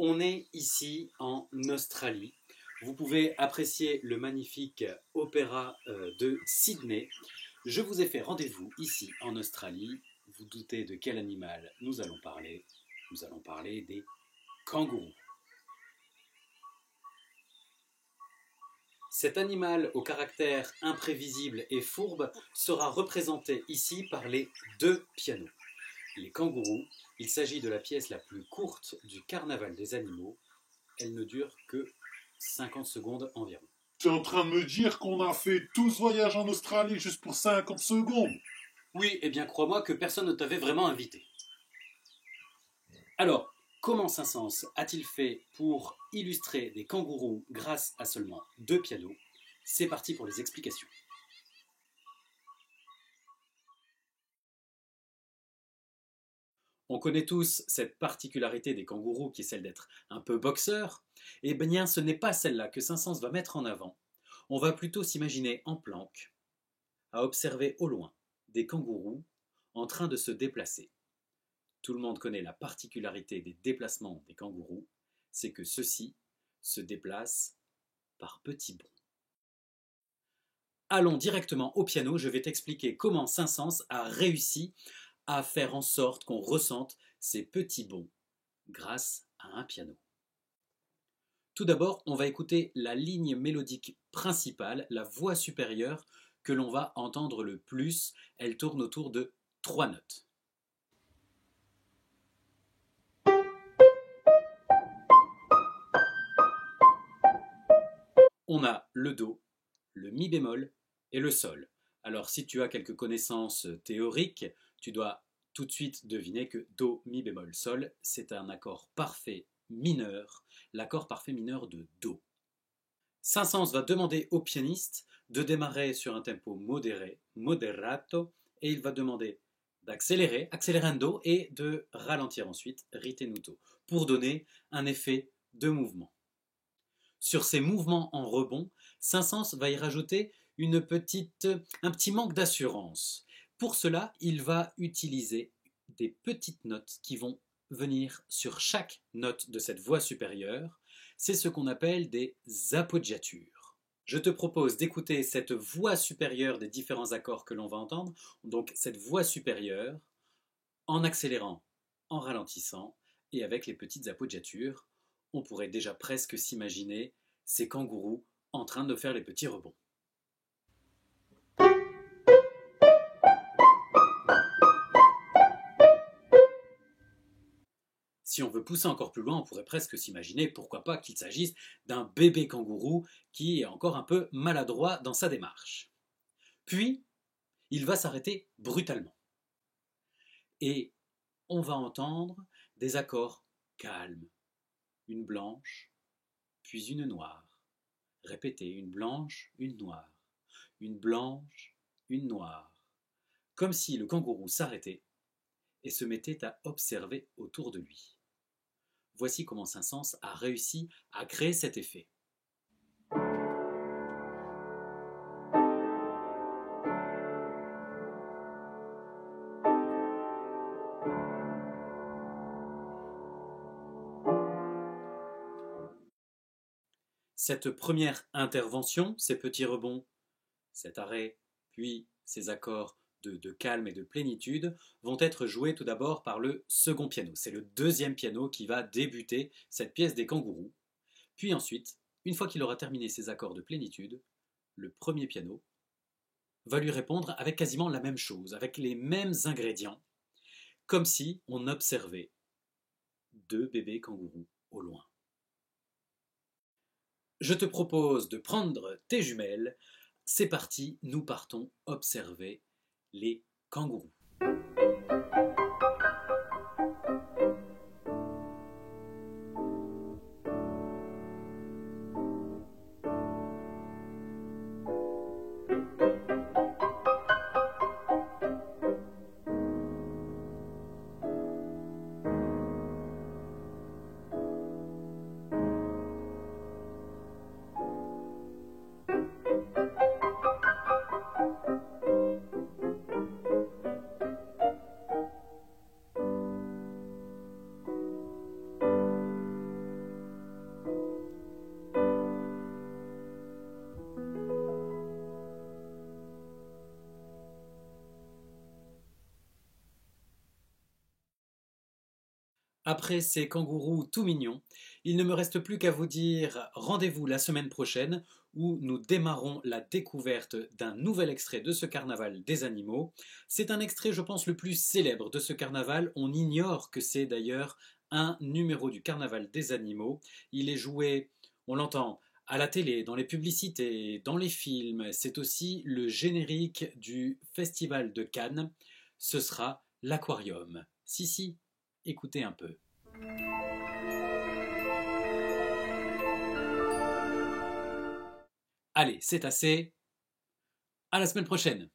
On est ici en Australie. Vous pouvez apprécier le magnifique opéra de Sydney. Je vous ai fait rendez-vous ici en Australie. Vous doutez de quel animal nous allons parler? Nous allons parler des kangourous. Cet animal au caractère imprévisible et fourbe sera représenté ici par les deux pianos. Les kangourous, il s'agit de la pièce la plus courte du carnaval des animaux. Elle ne dure que 50 secondes environ. Tu es en train de me dire qu'on a fait tout ce voyage en Australie juste pour 50 secondes? Oui, eh bien crois-moi que personne ne t'avait vraiment invité. Alors, comment Saint-Saëns a-t-il fait pour illustrer des kangourous grâce à seulement deux pianos? C'est parti pour les explications. On connaît tous cette particularité des kangourous qui est celle d'être un peu boxeurs. Eh bien, ce n'est pas celle-là que Saint-Saëns va mettre en avant. On va plutôt s'imaginer en planque, à observer au loin des kangourous en train de se déplacer. Tout le monde connaît la particularité des déplacements des kangourous, c'est que ceux-ci se déplacent par petits bonds. Allons directement au piano, je vais t'expliquer comment Saint-Saëns a réussi à faire en sorte qu'on ressente ces petits bonds grâce à un piano. Tout d'abord, on va écouter la ligne mélodique principale, la voix supérieure que l'on va entendre le plus. Elle tourne autour de 3 notes. On a le Do, le Mi bémol et le Sol. Alors si tu as quelques connaissances théoriques, tu dois tout de suite deviner que Do, Mi bémol, Sol, c'est un accord parfait mineur, l'accord parfait mineur de Do. Saint-Saëns va demander au pianiste de démarrer sur un tempo modéré, moderato, et il va demander d'accélérer, accelerando, et de ralentir ensuite, ritenuto, pour donner un effet de mouvement. Sur ces mouvements en rebond, Saint-Saëns va y rajouter un petit manque d'assurance. Pour cela, il va utiliser des petites notes qui vont venir sur chaque note de cette voix supérieure. C'est ce qu'on appelle des appoggiatures. Je te propose d'écouter cette voix supérieure des différents accords que l'on va entendre, donc cette voix supérieure, en accélérant, en ralentissant, et avec les petites appoggiatures. On pourrait déjà presque s'imaginer ces kangourous en train de faire les petits rebonds. Si on veut pousser encore plus loin, on pourrait presque s'imaginer, pourquoi pas, qu'il s'agisse d'un bébé kangourou qui est encore un peu maladroit dans sa démarche. Puis, il va s'arrêter brutalement. Et on va entendre des accords calmes. Une blanche, puis une noire. Répétez, une blanche, une noire. Une blanche, une noire. Comme si le kangourou s'arrêtait et se mettait à observer autour de lui. Voici comment Saint-Saëns a réussi à créer cet effet. Cette première intervention, ces petits rebonds, cet arrêt, puis ces accords de calme et de plénitude vont être joués tout d'abord par le second piano. C'est le deuxième piano qui va débuter cette pièce des kangourous. Puis ensuite, une fois qu'il aura terminé ses accords de plénitude, le premier piano va lui répondre avec quasiment la même chose, avec les mêmes ingrédients, comme si on observait deux bébés kangourous au loin. Je te propose de prendre tes jumelles. C'est parti, nous partons observer les kangourous. Après ces kangourous tout mignons, il ne me reste plus qu'à vous dire rendez-vous la semaine prochaine où nous démarrons la découverte d'un nouvel extrait de ce carnaval des animaux. C'est un extrait, je pense, le plus célèbre de ce carnaval. On ignore que c'est d'ailleurs un numéro du carnaval des animaux. Il est joué, on l'entend, à la télé, dans les publicités, dans les films. C'est aussi le générique du Festival de Cannes. Ce sera l'Aquarium. Si, écoutez un peu. Allez, c'est assez. À la semaine prochaine.